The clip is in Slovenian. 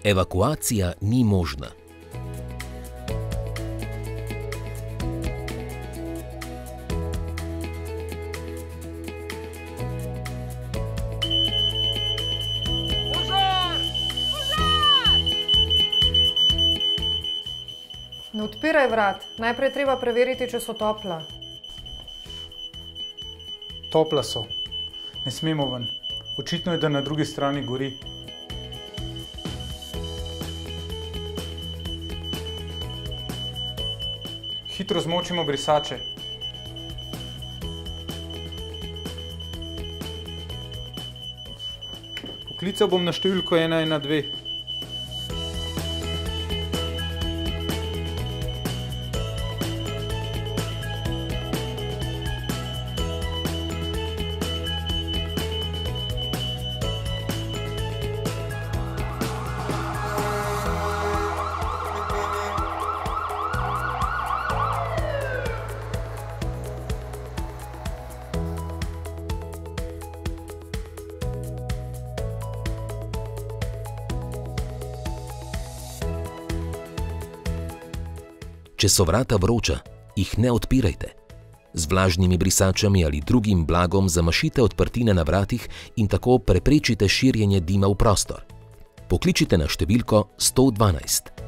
Evakuacija ni možna. Ne odpiraj vrat. Najprej treba preveriti, če so topla. Topla so. Ne smemo ven. Očitno je, da na drugi strani gori. Hitro zmočimo brisače. Poklical bom na številko 112. Če so vrata vroča, jih ne odpirajte. Z vlažnimi brisačami ali drugim blagom zamašite odprtine na vratih in tako preprečite širjenje dima v prostor. Pokličite na številko 112.